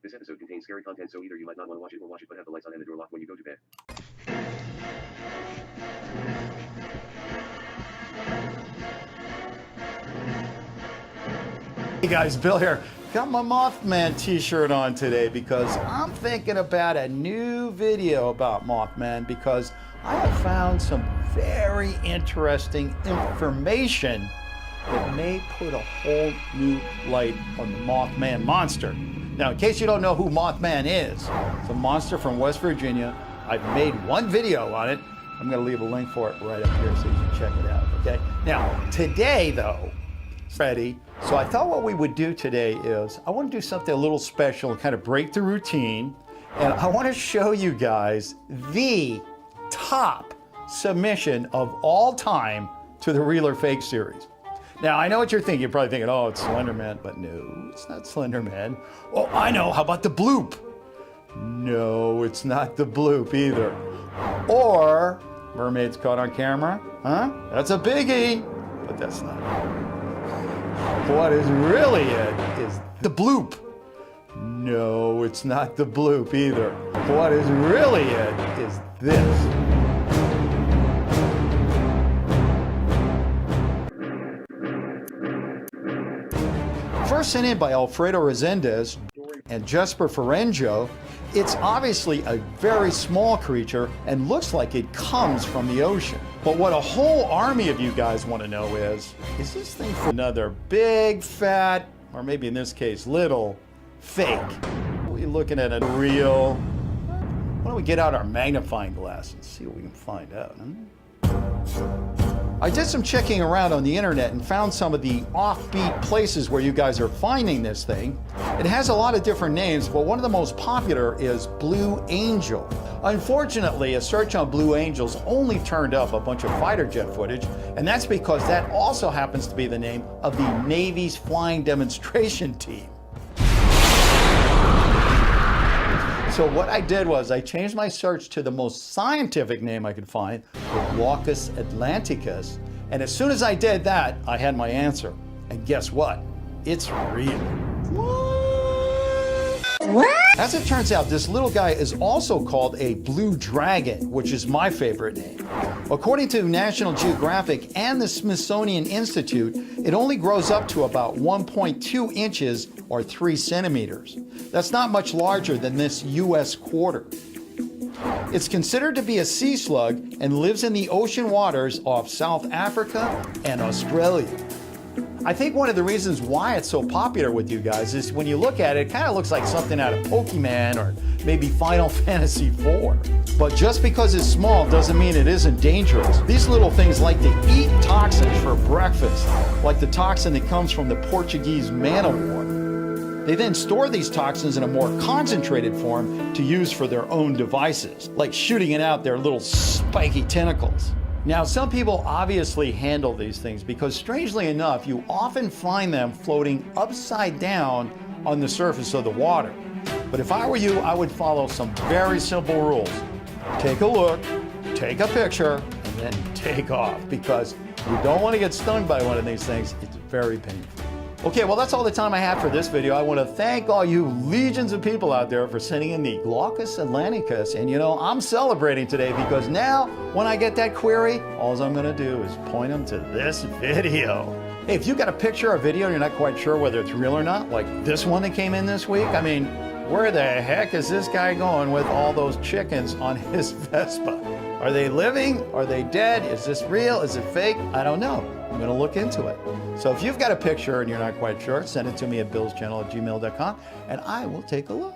This episode contains scary content, so either you might not want to watch it or watch it but have the lights on and the door locked when you go to bed. Hey guys, Bill here. Got my Mothman t-shirt on today because I'm thinking about a new video about Mothman because I have found some very interesting information that may put a whole new light on the Mothman monster. Now, in case you don't know who Mothman is, it's a monster from West Virginia. I've made one video on it. I'm gonna leave a link for it right up here so you can check it out, okay? Now, today though, ready. So I thought what we would do today is, I want to do something a little special and kind of break the routine. And I want to show you guys the top submission of all time to the Real or Fake series. Now, I know what you're thinking. You're probably thinking, oh, it's SLENDERMAN, but no, it's not SLENDERMAN. Oh, I know, how about the BLOOP? No, it's not the BLOOP either. Or, mermaids caught on camera, huh? That's a biggie, but that's not it. What is really it is the BLOOP. No, it's not the BLOOP either. What is really it is this. First sent in by Alfredo Resendez and Jesper Ferenjo, it's obviously a very small creature and looks like it comes from the ocean. But what a whole army of you guys want to know is this thing for another big, fat, or maybe in this case, little, fake? We're looking at a real. Why don't we get out our magnifying glass and see what we can find out, huh? I did some checking around on the internet and found some of the offbeat places where you guys are finding this thing. It has a lot of different names, but one of the most popular is Blue Angel. Unfortunately, a search on Blue Angels only turned up a bunch of fighter jet footage, and that's because that also happens to be the name of the Navy's flying demonstration team. So what I did was I changed my search to the most scientific name I could find, the Glaucus atlanticus. And as soon as I did that, I had my answer. And guess what? It's real. What? As it turns out, this little guy is also called a blue dragon, which is my favorite name. According to National Geographic and the Smithsonian Institute, it only grows up to about 1.2 inches or 3 centimeters. That's not much larger than this US quarter. It's considered to be a sea slug and lives in the ocean waters off South Africa and Australia. I think one of the reasons why it's so popular with you guys is when you look at it, it kind of looks like something out of Pokemon or maybe Final Fantasy IV. But just because it's small doesn't mean it isn't dangerous. These little things like to eat toxins for breakfast, like the toxin that comes from the Portuguese man o' war. They then store these toxins in a more concentrated form to use for their own devices, like shooting it out their little spiky tentacles. Now, some people obviously handle these things because, strangely enough, you often find them floating upside down on the surface of the water. But if I were you, I would follow some very simple rules. Take a look, take a picture, and then take off, because you don't want to get stung by one of these things. It's very painful. Okay, well, that's all the time I have for this video. I want to thank all you legions of people out there for sending in the Glaucus atlanticus. And you know, I'm celebrating today because now, when I get that query, all I'm going to do is point them to this video. Hey, if you got a picture or video and you're not quite sure whether it's real or not, like this one that came in this week, I mean, where the heck is this guy going with all those chickens on his Vespa? Are they living? Are they dead? Is this real? Is it fake? I don't know. I'm going to look into it. So if you've got a picture and you're not quite sure, send it to me at billschannel@gmail.com and I will take a look.